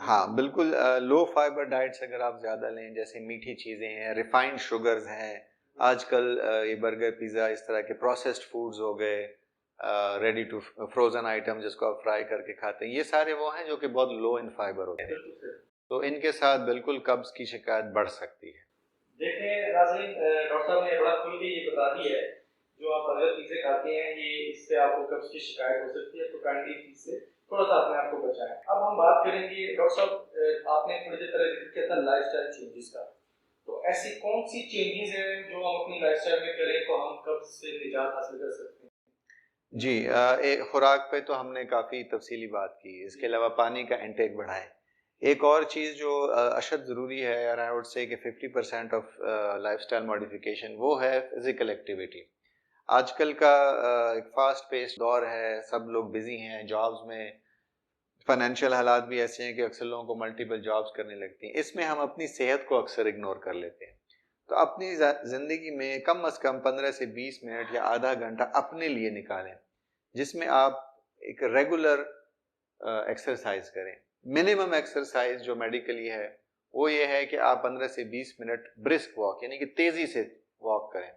ہاں بالکل، لو فائبر ڈائٹس اگر آپ زیادہ لیں، جیسے میٹھی چیزیں ہیں، ریفائنڈ شوگرز ہیں، آج کل یہ برگر پیزا اس طرح کے پروسیسڈ فوڈز ہو گئے، ریڈی ٹو فروزن آئٹم جس کو آپ فرائی کر کے کھاتے ہیں، یہ سارے وہ ہیں جو کہ بہت لو ان فائبر ہوتے ہیں، تو ان کے ساتھ بالکل قبض کی شکایت بڑھ سکتی ہے۔ دیکھیں ناظرین، ڈاکٹر صاحب نے بڑا کھل کے یہ بتا دیا ہے، جو آپ برگر پیزے کھاتے ہیں یہ اس سے آپ کو قبض کی شکایت ہو سکتی ہے، تو کائنڈلی چیز سے تھوڑا سا اپنے آپ کو بچائیں۔ اب ہم بات کریں گے ڈاکٹر صاحب، آپ نے تھوڑی دیر پہلے ذکر کیا تھا لائف اسٹائل چینجز کا، تو ایسی کون سی چینجز ہیں جو ہم اپنی لائف اسٹائل میں کریں تو ہم قبض سے نجات حاصل کر سکتے ہیں؟ جی، خوراک پہ تو ہم نے کافی تفصیلی بات کی، اس کے علاوہ پانی کا انٹیک بڑھائیں۔ ایک اور چیز جو اشد ضروری ہے، اور آئی وڈ سے کہ 50% آف لائف اسٹائل ماڈیفیکیشن، وہ ہے فزیکل ایکٹیویٹی۔ آج کل کا ایک فاسٹ پیس دور ہے، سب لوگ بزی ہیں جابز میں، فائنینشیل حالات بھی ایسے ہیں کہ اکثر لوگوں کو ملٹیپل جابز کرنی لگتی ہیں، اس میں ہم اپنی صحت کو اکثر اگنور کر لیتے ہیں۔ تو اپنی زندگی میں کم از کم 15 سے 20 منٹ یا آدھا گھنٹہ اپنے لیے نکالیں، جس میں آپ ایک ریگولر ایکسرسائز کریں۔ منیمم ایکسرسائز جو میڈیکلی ہے وہ یہ ہے کہ آپ 15 سے 20 منٹ برسک واک، یعنی کہ تیزی سے واک کریں،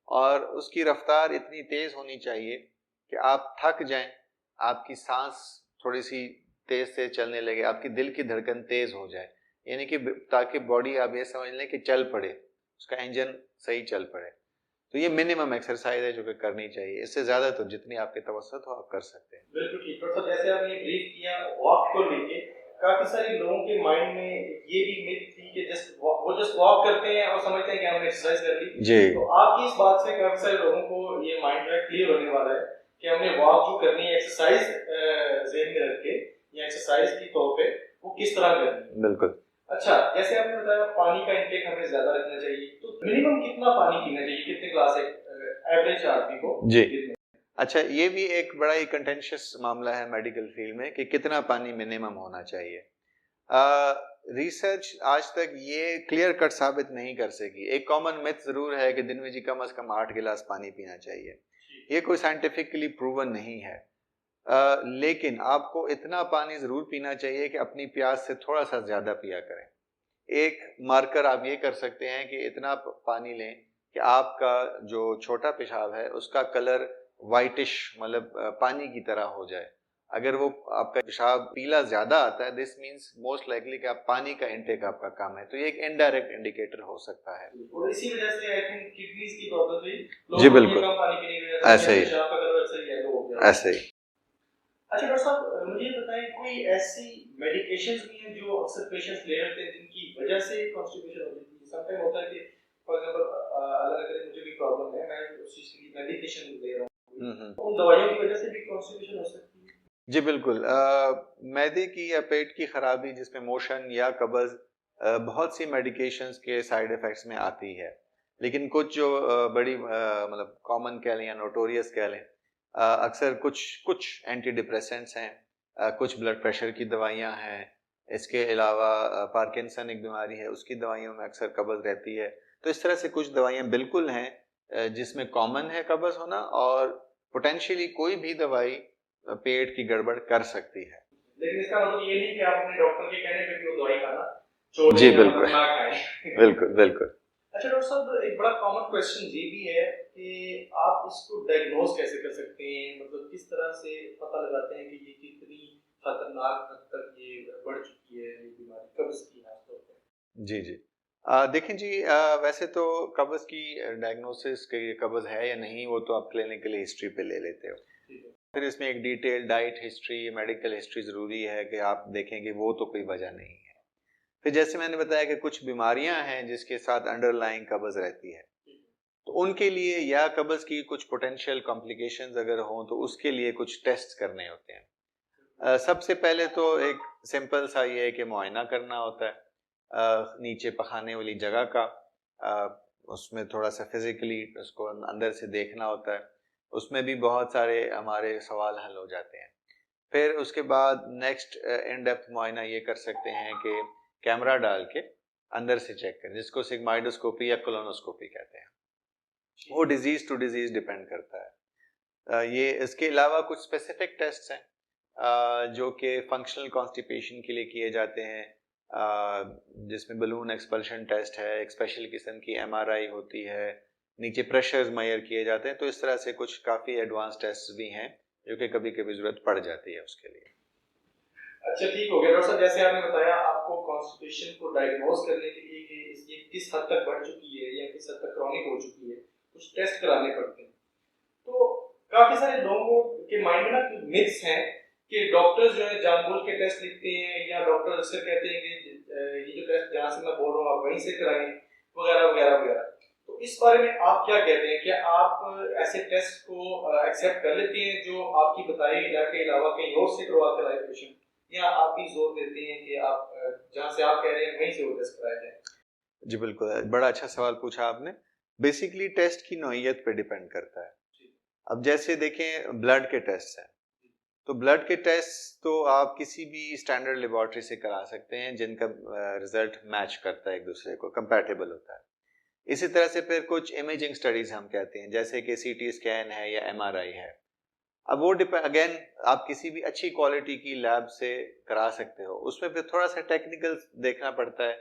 اور اس کی رفتار اتنی تیز ہونی چاہیے کہ آپ تھک جائیں، آپ کی سانس تھوڑی سی تیز سے چلنے لگے، آپ کی دل کی دھڑکن تیز ہو جائے، یعنی کہ تاکہ باڈی آپ یہ سمجھ لیں کہ چل پڑے، اس کا انجن صحیح چل پڑے۔ تو یہ منیمم ایکسرسائز ہے جو کہ کرنی چاہیے، اس سے زیادہ تو جتنی آپ کے توسط ہو آپ کر سکتے ہیں۔ بالکل ٹھیک ڈاکٹر، جیسے آپ نے بریف کیا واک کو لے کے، کافی سارے لوگوں کے مائنڈ میں یہ بھی میتھ تھی کہ وہ جسٹ واک کرتے ہیں اور سمجھتے ہیں کہ ہم نے ایکسرسائز کر لی جی، تو آپ کی اس بات سے کافی سارے لوگوں کو یہ مائنڈ جو ہے کلیئر ہونے والا ہے کہ ہم نے واک جو کرنی ہے ایکسرسائز ذہن میں رکھ کے یا ایکسرسائز کی طور پہ وہ کس طرح کرنی ہے۔ بالکل۔ اچھا، جیسے آپ نے بتایا پانی کا انٹیک ہمیں زیادہ رکھنا چاہیے، تو منیمم کتنا پانی پینا چاہیے، کتنے گلاس ایوریج آدمی کو؟ جی، اچھا، یہ بھی ایک بڑا ہی کنٹینشس معاملہ ہے میڈیکل فیلڈ میں کہ کتنا پانی منیمم ہونا چاہیے۔ ریسرچ آج تک یہ کلیئر کٹ ثابت نہیں کر سکی۔ ایک کامن میتھ ضرور ہے کہ دن میں جی کم از کم 8 گلاس پانی پینا چاہیے، یہ کوئی سائنٹیفکلی پروون نہیں ہے، لیکن آپ کو اتنا پانی ضرور پینا چاہیے کہ اپنی پیاس سے تھوڑا سا زیادہ پیا کریں۔ ایک مارکر آپ یہ کر سکتے ہیں کہ اتنا پانی لیں کہ آپ کا جو چھوٹا پیشاب ہے اس کا کلر وائٹش، مطلب پانی کی طرح ہو جائے۔ اگر وہ آپ کا پیشاب پیلا زیادہ آتا ہے، دس مینس موسٹ لائکلی کہ آپ پانی کا انٹیک آپ کا کم ہے، تو یہ ایک انڈائریکٹ انڈیکیٹر ہو سکتا ہے۔ اور اسی وجہ سے آئی تھنک کڈنیز کی پرابلم ہوئی، جی بالکل، کم پانی پینے کی وجہ سے ایسے ہی، پیشاب کا کلر ایسا ہی یلو ہو گیا۔ ایسے ہی۔ اچھا ڈاکٹر صاحب، مجھے بتائیں کوئی ایسی میڈیکیشنز بھی ہیں جو اکثر پیشنٹس لے لیتے ہیں جن کی وجہ سے کانسٹیپیشن ہو جاتی ہے؟ سم ٹائم ہوتا ہے کہ فار ایگزامپل اللہ نہ کرے مجھے بھی پرابلم ہے، میں اس چیز کی میڈیکیشن لے رہا ہوں، ان دوائیوں کی وجہ سے بھی کانسٹیپیشن ہو سکتی ہے؟ جی بالکل، معدے کی یا پیٹ کی خرابی جس میں موشن یا قبض بہت سی میڈیکیشنز کے سائیڈ ایفیکٹس میں آتی ہے، لیکن کچھ جو بڑی مطلب کامن کہہ لیں یا نوٹوریس کہہ لیں، اکثر کچھ اینٹی ڈپریسنٹس ہیں، کچھ بلڈ پریشر کی دوائیاں ہیں، اس کے علاوہ پارکنسن ایک بیماری ہے، اس کی دوائیوں میں اکثر قبض رہتی ہے، تو اس طرح سے کچھ دوائیاں بالکل ہیں جس میں کامن ہے قبض ہونا، اور پوٹینشیلی کوئی بھی دوائی پیٹ کی گڑبڑ کر سکتی ہے۔ لیکن اس کا مطلب یہ نہیں کہ آپ اپنے ڈاکٹر کے کہنے پہ وہ دوائی کھانا چھوڑ دیں، جی یا بالکل، نہ کھائیں۔ بالکل بالکل۔ اچھا ڈاکٹر صاحب، ایک بڑا کامن کویسچن یہ بھی ہے کہ آپ اس کو ڈائگنوز کیسے کر سکتے ہیں، مطلب کس طرح سے پتہ لگاتے ہیں کہ یہ کتنی خطرناک حد تک یہ بڑھ چکی ہے یہ بیماری قبض کی خاص طور پہ؟ جی جی، دیکھیں جی، ویسے تو قبض کی ڈائگنوسس کہ یہ قبض ہے یا نہیں وہ تو آپ کلینکل ہسٹری پہ لے لیتے ہو، پھر اس میں ایک detail diet history, medical history ضروری ہے کہ آپ دیکھیں کہ وہ تو کوئی وجہ نہیں ہے۔ پھر جیسے میں نے بتایا کہ کچھ بیماریاں ہیں جس کے ساتھ انڈر لائنگ قبض رہتی ہے، تو ان کے لیے یا قبض کی کچھ پوٹینشیل کمپلیکیشنز اگر ہوں تو اس کے لیے کچھ ٹیسٹ کرنے ہوتے ہیں۔ سب سے پہلے تو ایک سمپل سا یہ ہے کہ معائنہ کرنا ہوتا ہے نیچے پخانے والی جگہ کا، اس میں تھوڑا سا فزیکلی اس کو اندر سے دیکھنا ہوتا ہے، اس میں بھی بہت سارے ہمارے سوال حل ہو جاتے ہیں۔ پھر اس کے بعد نیکسٹ ان ڈیپتھ معائنہ یہ کر سکتے ہیں کہ کیمرہ ڈال کے اندر سے چیک کریں، جس کو سگمائڈوسکوپی یا کولونوسکوپی کہتے ہیں، وہ ڈیزیز ٹو ڈیزیز ڈیپینڈ کرتا ہے۔ یہ اس کے علاوہ کچھ اسپیسیفک ٹیسٹس ہیں، جو کہ فنکشنل کانسٹیپیشن کے لیے کیے جاتے ہیں، جس میں بلون ایکسپلشن ٹیسٹ ہے، ایک اسپیشل قسم کی MRI ہوتی ہے، نیچے پریشرز میئر کیے جاتے ہیں. تو اس طرح سے کچھ کافی ایڈوانس ٹیسٹ بھی ہیں جو کہ کبھی کبھی ضرورت پڑ جاتی ہے اس کے لیے. اچھا ٹھیک ہو گیا ڈاکٹر صاحب، جیسے آپ نے بتایا آپ کو کانسٹیپیشن کو ڈائگنوز کرنے کے لیے کہ یہ کس حد تک بڑھ چکی ہے یا کس حد تک کرونک ہو چکی ہے کچھ ٹیسٹ کرانے پڑتے ہیں. تو کافی سارے لوگوں کے مائنڈ میں نا متس ہیں کہ ڈاکٹر جو ہے جان بوجھ کے ٹیسٹ لکھتے ہیں یا ڈاکٹر اکثر کہتے ہیں کہ یہ جو ٹیسٹ جہاں سے میں بول رہا ہوں آپ وہیں سے کرائیں وغیرہ وغیرہ وغیرہ. تو اس بارے میں آپ کیا کہتے ہیں؟ کیا آپ ایسے ٹیسٹ کو ایکسیپٹ کر لیتے ہیں جو آپ کی بتائی علاج کے علاوہ کہیں اور سے کروا کر آئے پیشنٹ، یا آپ بھی زور دیتے ہیں کہ آپ جہاں سے آپ کہہ رہے ہیں وہیں سے وہ ٹیسٹ کرائے جائیں؟ جی بالکل، بڑا اچھا سوال پوچھا آپ نے. بیسیکلی ٹیسٹ کی نوعیت پہ ڈیپینڈ کرتا ہے. اب جیسے دیکھیں بلڈ کے ٹیسٹ ہیں، تو بلڈ کے ٹیسٹ تو آپ کسی بھی اسٹینڈرڈ لیبارٹری سے کرا سکتے ہیں جن کا رزلٹ میچ کرتا ہے، ایک دوسرے کو کمپیٹیبل ہوتا ہے. اسی طرح سے پھر کچھ امیجنگ سٹڈیز ہم کہتے ہیں جیسے کہ CT اسکین ہے یا MRI ہے. اب وہ اگین آپ کسی بھی اچھی کوالٹی کی لیب سے کرا سکتے ہو. اس میں پھر تھوڑا سا ٹیکنیکل دیکھنا پڑتا ہے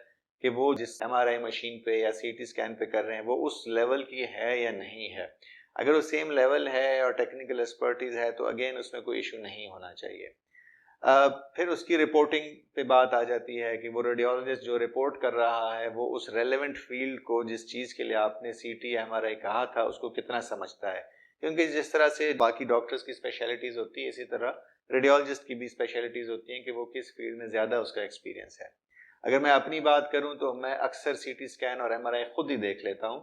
کہ وہ جس MRI مشین پہ یا CT اسکین پہ کر رہے ہیں وہ اس لیول کی ہے یا نہیں ہے. اگر وہ سیم لیول ہے اور ٹیکنیکل ایکسپرٹیز ہے تو اگین اس میں کوئی ایشو نہیں ہونا چاہیے. پھر اس کی رپورٹنگ پہ بات آ جاتی ہے کہ وہ ریڈیولوجسٹ جو رپورٹ کر رہا ہے وہ اس ریلیونٹ فیلڈ کو جس چیز کے لیے آپ نے CT MRI کہا تھا اس کو کتنا سمجھتا ہے. کیونکہ جس طرح سے باقی ڈاکٹرز کی اسپیشلٹیز ہوتی ہے اسی طرح ریڈیولوجسٹ کی بھی اسپیشلٹیز ہوتی ہیں کہ وہ کس فیلڈ میں زیادہ اس کا ایکسپیرینس ہے. اگر میں اپنی بات کروں تو میں اکثر CT اسکین اور MRI خود ہی دیکھ لیتا ہوں،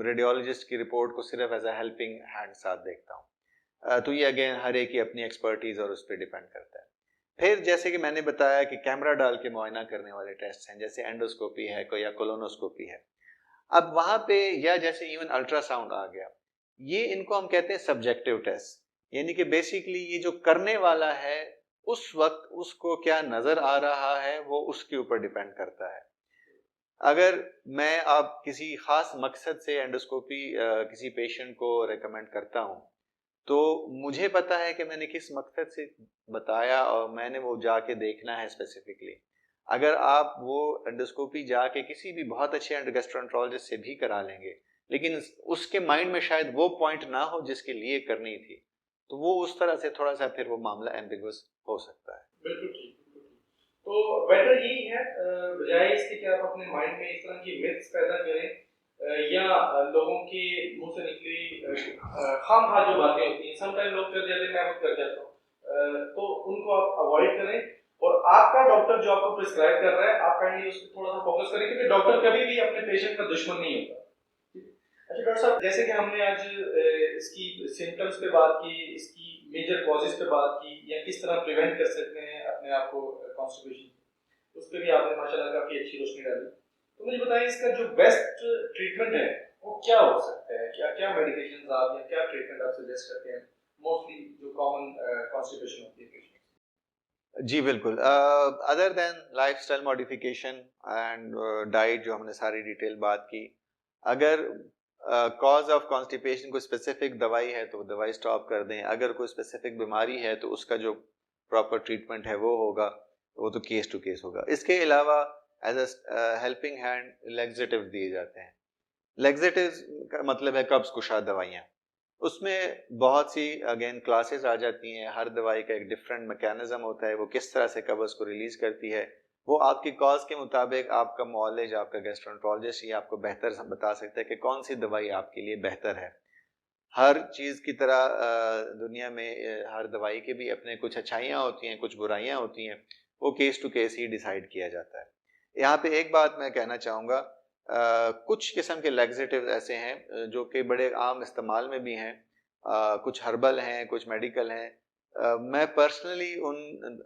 ریڈیولوجسٹ کی رپورٹ کو صرف ایز اے ہیلپنگ ہینڈ ساتھ دیکھتا ہوں. تو یہ اگین ہر ایک کی اپنی ایکسپرٹیز اور اس پہ ڈیپینڈ کرتا ہے. پھر جیسے کہ میں نے بتایا کہ کیمرہ ڈال کے معائنہ کرنے والے ٹیسٹ ہیں جیسے اینڈوسکوپی ہے یا کولونوسکوپی ہے. اب وہاں پہ یا جیسے ایون الٹرا ساؤنڈ آ گیا، یہ ان کو ہم کہتے ہیں سبجیکٹیو ٹیسٹ. یعنی کہ بیسیکلی یہ جو کرنے والا ہے اس وقت اس کو کیا نظر آ رہا ہے وہ اس کے اوپر ڈیپینڈ کرتا ہے. اگر میں آپ کسی خاص مقصد سے اینڈوسکوپی کسی پیشنٹ کو ریکمینڈ کرتا ہوں تو مجھے پتا ہے کہ میں نے کس مقصد سے بتایا اور میں نے وہ جا کے دیکھنا ہے اسپیسیفکلی. اگر آپ وہ اینڈوسکوپی جا کے کسی بھی بہت اچھے گیسٹرونٹرولوجسٹ سے بھی کرا لیں گے لیکن اس کے مائنڈ میں شاید وہ پوائنٹ نہ ہو جس کے لیے کرنی تھی تو وہ اس طرح سے تھوڑا سا پھر وہ معاملہ ایمبیگوس ہو سکتا ہے. بالکل ٹھیک. تو بیٹر یہی ہے بجائے اس کے کہ آپ اپنے مائنڈ میں اس طرح کی متس پیدا کریں یا لوگوں کی منہ سے نکلی خام خواہ جو باتیں ہوتی ہیں سم ٹائم لوگ کر جاتے ہیں، میں خود کر جاتا ہوں، تو ان کو آپ اوائڈ کریں. اور آپ کا ڈاکٹر جو آپ کو پرسکرائب کر رہا ہے آپ کائنڈلی اس پہ تھوڑا سا فوکس کریں کیونکہ ڈاکٹر کبھی بھی اپنے پیشنٹ کا دشمن نہیں ہوتا. اچھا ڈاکٹر صاحب، جیسے کہ ہم نے آج اس کی سمٹمس پہ بات کی، اس کی میجر کازز پہ بات کی یا کس طرح پریونٹ کر سکتے ہیں اپنے آپ کو کانسٹیپیشن، اس پہ بھی آپ نے ماشاء اللہ کافی اچھی روشنی ڈالی. تو مجھے بتائیں اس کا جو بیسٹ ٹریٹمنٹ ہے وہ کیا ہو سکتا ہے؟ کیا میڈیکیشنز آپ یا کیا ٹریٹمنٹ آپ سجیسٹ کرتے ہیں موسٹلی جو کامن کانسٹیپیشن ہوتی ہے؟ جی بالکل، other then lifestyle modification and diet جو ہم نے ساری ڈیٹیل بات کی، اگر کاز آف کانسٹیپیشن کوئی اسپیسیفک دوائی ہے تو وہ دوائی اسٹاپ کر دیں. اگر کوئی اسپیسیفک بیماری ہے تو اس کا جو پراپر ٹریٹمنٹ ہے وہ ہوگا، وہ تو کیس ٹو کیس ہوگا. اس کے علاوہ ایز اے ہیلپنگ ہینڈ لیگزیٹیوز دیے جاتے ہیں. لیگزیٹیوز کا مطلب ہے قبض کشا دوائیاں. اس میں بہت سی اگین کلاسز آ جاتی ہیں، ہر دوائی کا ایک ڈفرینٹ میکینزم ہوتا ہے، وہ کس طرح سے قبض کو ریلیز کرتی ہے وہ آپ کی کاز کے مطابق آپ کا معالج، آپ کا گیسٹرونٹرولوجسٹ یہ آپ کو بہتر بتا سکتا ہے کہ کون سی دوائی آپ کے لیے بہتر ہے. ہر چیز کی طرح دنیا میں ہر دوائی کے بھی اپنے کچھ اچھائیاں ہوتی ہیں، کچھ برائیاں ہوتی ہیں، وہ کیس ٹو کیس ہی ڈیسائیڈ کیا جاتا ہے. یہاں پہ ایک بات میں کہنا چاہوں گا، کچھ قسم کے لیگزیٹیوز ایسے ہیں جو کہ بڑے عام استعمال میں بھی ہیں، کچھ ہربل ہیں، کچھ میڈیکل ہیں. میں پرسنلی ان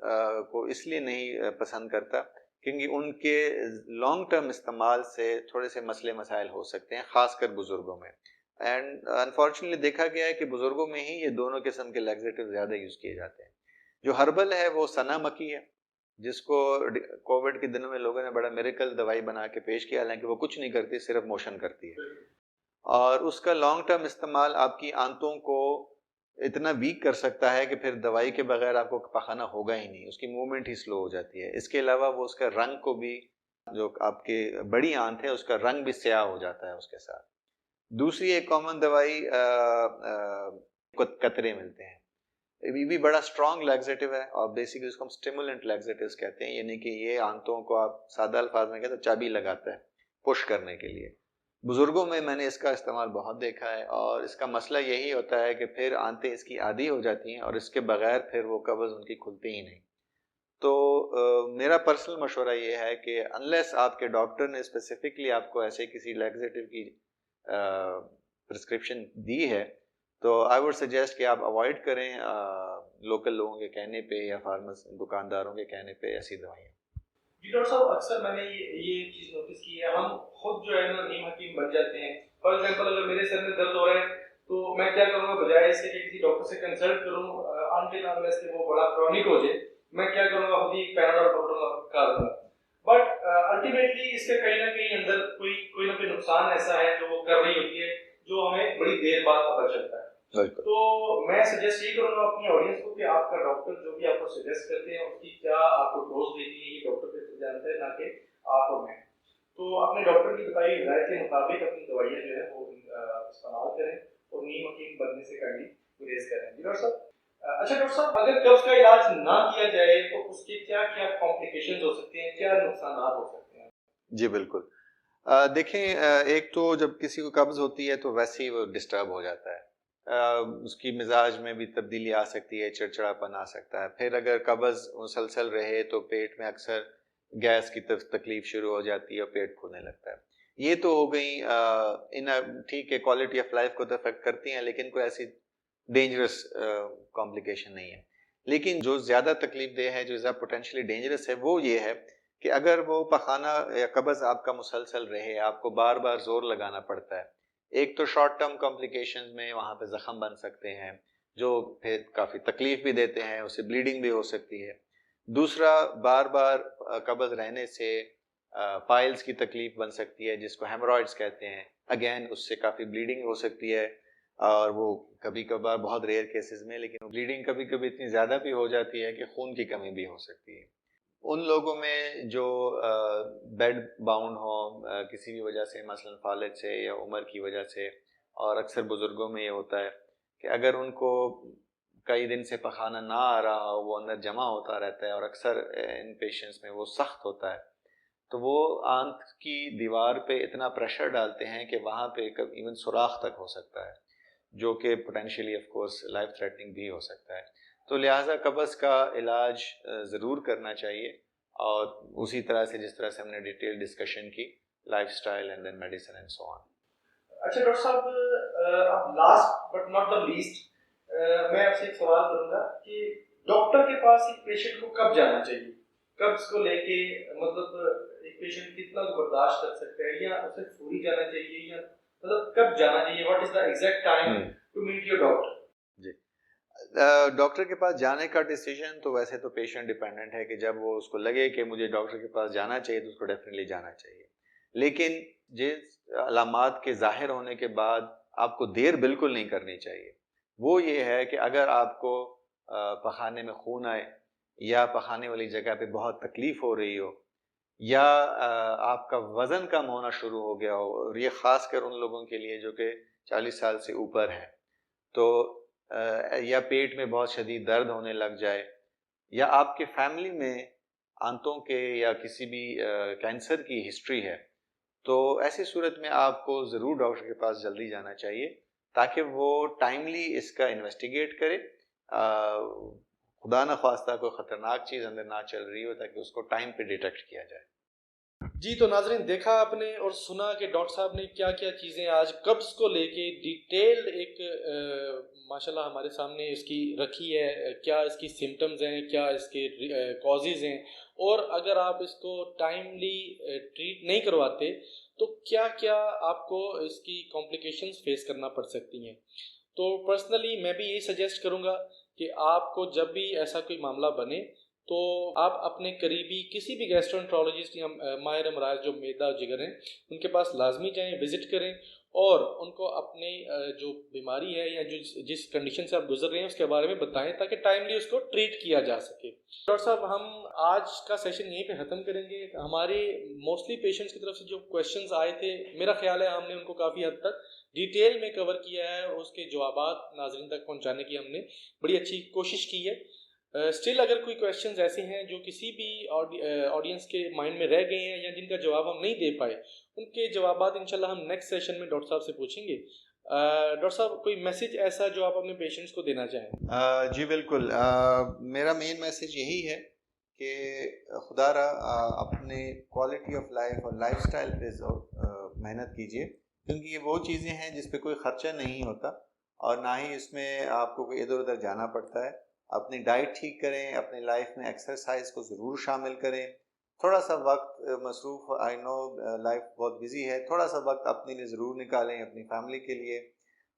کو اس لیے نہیں پسند کرتا کیونکہ ان کے لانگ ٹرم استعمال سے تھوڑے سے مسئلے مسائل ہو سکتے ہیں، خاص کر بزرگوں میں. اینڈ انفارچونیٹلی دیکھا گیا ہے کہ بزرگوں میں ہی یہ دونوں قسم کے لیگزیٹیو زیادہ یوز کیے جاتے ہیں. جو ہربل ہے وہ سنا مکی ہے جس کو کووڈ کے دنوں میں لوگوں نے بڑا میریکل دوائی بنا کے پیش کیا، حالانکہ وہ کچھ نہیں کرتی، صرف موشن کرتی ہے. اور اس کا لانگ ٹرم استعمال آپ کی آنتوں کو اتنا ویک کر سکتا ہے کہ پھر دوائی کے بغیر آپ کو پخانہ ہوگا ہی نہیں، اس کی موومنٹ ہی سلو ہو جاتی ہے. اس کے علاوہ وہ اس کا رنگ کو بھی، جو آپ کے بڑی آنت ہے اس کا رنگ بھی سیاہ ہو جاتا ہے اس کے ساتھ. دوسری ایک کامن دوائی قطرے ملتے ہیں، یہ بھی بڑا اسٹرانگ لیگزیٹو ہے اور بیسیکلی اس کو ہم اسٹیمولنٹ لیگزیٹوز کہتے ہیں، یعنی کہ یہ آنتوں کو آپ سادہ الفاظ میں کہتے ہیں چابی لگاتا ہے پش کرنے کے لیے. بزرگوں میں نے اس کا استعمال بہت دیکھا ہے اور اس کا مسئلہ یہی ہوتا ہے کہ پھر آنتیں اس کی عادی ہو جاتی ہیں اور اس کے بغیر پھر وہ قبض ان کی کھلتی ہی نہیں. تو میرا پرسنل مشورہ یہ ہے کہ انلیس آپ کے ڈاکٹر نے اسپیسیفکلی آپ کو ایسے کسی لیگزیٹو کی پرسکرپشن دی ہے تو آئی وڈ سجیسٹ کہ آپ اوائڈ کریں لوکل لوگوں کے کہنے پہ یا دکانداروں کے کہنے پہ ایسی دوائیاں. جی ڈاکٹر صاحب، اکثر میں نے یہ چیز نوٹس کی ہے، ہم خود جو ہے نا نیم حکیم بن جاتے ہیں. فار ایگزامپل اگر میرے سر میں درد ہو رہا ہے تو میں کیا کروں گا، بجائے اس کے کہ کسی ڈاکٹر سے کنسلٹ کروں انٹل انلیس کہ وہ بڑا کرونک ہو جائے، میں کیا کروں گا، خود ہی پیراڈول پکڑوں گا، کھا لوں گا. بٹ الٹیمیٹلی اس کا کہیں نہ کہیں اندر کوئی نہ کوئی نقصان ایسا ہے جو وہ کر رہی ہوتی ہے جو ہمیں بڑی دیر بعد پتہ چلتا ہے. تو میں سجیسٹ یہ کروں گا اپنی آڈینس کو کہ آپ کا ڈاکٹر جو بھی آپ کو سجیسٹ کرتے ہیں اس کی کیا آپ کو ڈوز دینی ہے، یہ ڈاکٹر پہ جانتا ہے، نہ کہ آپ اور میں. تو اپنے ڈاکٹر کی بتائی ہدایت کے مطابق اپنی دوائیاں جو ہے وہ استعمال کریں اور نیم حکیم بننے سے کہیں گریز کریں. جی ڈاکٹر صاحب. اچھا ڈاکٹر صاحب، اگر قبض کا علاج نہ کیا جائے تو اس کے کیا کیا کمپلیکیشنز ہو سکتے ہیں، کیا نقصانات ہو سکتے ہیں؟ جی بالکل. دیکھیں، ایک تو جب کسی کو قبض ہوتی ہے تو ویسے ہی وہ ڈسٹرب ہو جاتا ہے، اس کی مزاج میں بھی تبدیلی آ سکتی ہے، چڑچڑاپن آ سکتا ہے. پھر اگر قبض مسلسل رہے تو پیٹ میں اکثر گیس کی تکلیف شروع ہو جاتی ہے اور پیٹ پھولنے لگتا ہے. یہ تو ہو گئی ٹھیک ہے، کوالٹی آف لائف کو تو افیکٹ کرتی ہیں لیکن کوئی ایسی ڈینجرس کمپلیکیشن نہیں ہے. لیکن جو زیادہ تکلیف دہ ہے، جو زیادہ پوٹینشلی ڈینجرس ہے، وہ یہ ہے کہ اگر وہ پخانہ یا قبض آپ کا مسلسل رہے، آپ کو بار بار زور لگانا پڑتا ہے. ایک تو شارٹ ٹرم کمپلیکیشنز میں وہاں پہ زخم بن سکتے ہیں جو پھر کافی تکلیف بھی دیتے ہیں، اس سے بلیڈنگ بھی ہو سکتی ہے. دوسرا، بار بار قبض رہنے سے پائلز کی تکلیف بن سکتی ہے جس کو ہیمورائڈز کہتے ہیں. اگین اس سے کافی بلیڈنگ ہو سکتی ہے اور وہ کبھی کبھار بہت ریئر کیسز میں، لیکن بلیڈنگ کبھی کبھی اتنی زیادہ بھی ہو جاتی ہے کہ خون کی کمی بھی ہو سکتی ہے. ان لوگوں میں جو بیڈ باؤنڈ ہوں کسی بھی وجہ سے، مثلا فالج سے یا عمر کی وجہ سے، اور اکثر بزرگوں میں یہ ہوتا ہے کہ اگر ان کو کئی دن سے پخانہ نہ آ رہا ہو، وہ اندر جمع ہوتا رہتا ہے اور اکثر ان پیشنٹس میں وہ سخت ہوتا ہے، تو وہ آنت کی دیوار پہ اتنا پریشر ڈالتے ہیں کہ وہاں پہ ایون سوراخ تک ہو سکتا ہے، جو کہ potentially of course life threatening بھی ہو سکتا ہے. تو لہٰذا قبض کا علاج ضرور کرنا چاہیے، اور اسی طرح سے جس طرح سے ہم نے ڈیٹیل ڈسکشن کی، life style and then medicine and so on. اچھا ڈاکٹر صاحب، اب last but not the least میں آپ سے ایک سوال کروں گا کہ ڈاکٹر کے پاس ایک پیشنٹ کو کب جانا چاہیے قبض کو لے کے؟ مطلب ایک پیشنٹ کتنا برداشت کر سکتا ہے، یا اسے فوری جانا چاہیے، یا مطلب کب جانا چاہیے؟ What is the exact time to meet your doctor? جی، ڈاکٹر کے پاس جانے کا ڈیسیجن تو ویسے تو پیشنٹ ڈیپینڈنٹ ہے کہ جب وہ اس کو لگے کہ مجھے ڈاکٹر کے پاس جانا چاہیے تو اس کو ڈیفینیٹلی جانا چاہیے. لیکن جس علامات کے ظاہر ہونے کے بعد آپ کو دیر بالکل نہیں کرنی چاہیے. وہ یہ ہے کہ اگر آپ کو پخانے میں خون آئے، یا پخانے والی جگہ پہ بہت تکلیف ہو رہی ہو، یا آپ کا وزن کم ہونا شروع ہو گیا ہو، اور یہ خاص کر ان لوگوں کے لیے جو کہ 40 سال سے اوپر ہیں، تو یا پیٹ میں بہت شدید درد ہونے لگ جائے، یا آپ کے فیملی میں آنتوں کے یا کسی بھی کینسر کی ہسٹری ہے، تو ایسی صورت میں آپ کو ضرور ڈاکٹر کے پاس جلدی جانا چاہیے تاکہ وہ ٹائملی اس کا انویسٹیگیٹ کرے، خدا نہ خواستہ کوئی خطرناک چیز اندر نہ چل رہی ہو تاکہ اس کو ٹائم پہ ڈیٹیکٹ کیا جائے. جی تو ناظرین، دیکھا آپ نے اور سنا کہ ڈاکٹر صاحب نے کیا کیا چیزیں آج قبض کو لے کے ڈیٹیلڈ ایک ماشاءاللہ ہمارے سامنے اس کی رکھی ہے، کیا اس کی سمٹمز ہیں، کیا اس کے کازز ہیں، اور اگر آپ اس کو ٹائملی ٹریٹ نہیں کرواتے تو کیا کیا آپ کو اس کی کمپلیکیشنز فیس کرنا پڑ سکتی ہیں. تو پرسنلی میں بھی یہی سجیسٹ کروں گا کہ آپ کو جب بھی ایسا کوئی معاملہ بنے تو آپ اپنے قریبی کسی بھی گیسٹرونٹرولوجسٹ یا ماہر امراض جو معدہ اور جگر ہیں ان کے پاس لازمی جائیں، وزٹ کریں اور ان کو اپنی جو بیماری ہے یا جس کنڈیشن سے آپ گزر رہے ہیں اس کے بارے میں بتائیں تاکہ ٹائملی اس کو ٹریٹ کیا جا سکے. ڈاکٹر صاحب ہم آج کا سیشن یہیں پہ ختم کریں گے. ہمارے موسٹلی پیشنٹس کی طرف سے جو کویشچنز آئے تھے میرا خیال ہے ہم نے ان کو کافی حد تک ڈیٹیل میں کور کیا ہے, اس کے جوابات ناظرین تک پہنچانے کی ہم نے بڑی اچھی کوشش کی ہے. اسٹل اگر کوئی کویشچنز ایسے ہیں جو کسی بھی آڈینس کے مائنڈ میں رہ گئے ہیں یا جن کا جواب ہم نہیں دے پائے, ان کے جوابات انشاءاللہ ہم نیکسٹ سیشن میں ڈاکٹر صاحب سے پوچھیں گے. ڈاکٹر صاحب کوئی میسج ایسا جو آپ اپنے پیشنٹس کو دینا چاہیں؟ جی بالکل, میرا مین میسج یہی ہے کہ خدا را اپنے کوالٹی آف لائف اور لائف سٹائل پہ محنت کیجیے, کیونکہ یہ وہ چیزیں ہیں جس پہ کوئی خرچہ نہیں ہوتا اور نہ ہی اس میں آپ کو کوئی ادھر ادھر جانا پڑتا ہے. اپنی ڈائٹ ٹھیک کریں, اپنی لائف میں ایکسرسائز کو ضرور شامل کریں. تھوڑا سا وقت مصروف, آئی نو لائف بہت بزی ہے, تھوڑا سا وقت اپنے لیے ضرور نکالیں, اپنی فیملی کے لیے,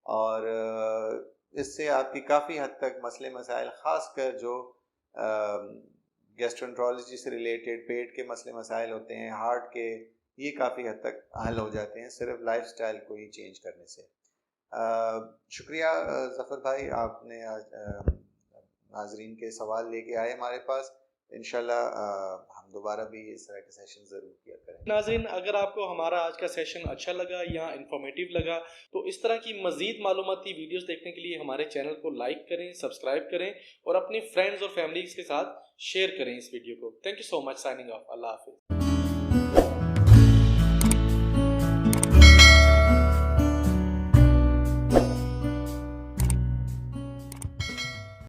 اور اس سے آپ کی کافی حد تک مسئلے مسائل, خاص کر جو گیسٹرنٹرولوجی سے ریلیٹڈ پیٹ کے مسئلے مسائل ہوتے ہیں, ہارٹ کے, یہ کافی حد تک حل ہو جاتے ہیں صرف لائف سٹائل کو ہی چینج کرنے سے. شکریہ ظفر بھائی, آپ نے آج ناظرین کے سوال لے کے آئے ہمارے پاس. انشاءاللہ ہم دوبارہ بھی اس طرح کے سیشن ضرور کیا کریں. ناظرین, اگر آپ کو ہمارا آج کا سیشن اچھا لگا یا انفارمیٹیو لگا تو اس طرح کی مزید معلوماتی ویڈیوز دیکھنے کے لیے ہمارے چینل کو لائک کریں, سبسکرائب کریں اور اپنے فرینڈز اور فیملیز کے ساتھ شیئر کریں اس ویڈیو کو. Thank you so much. Signing off. اللہ حافظ.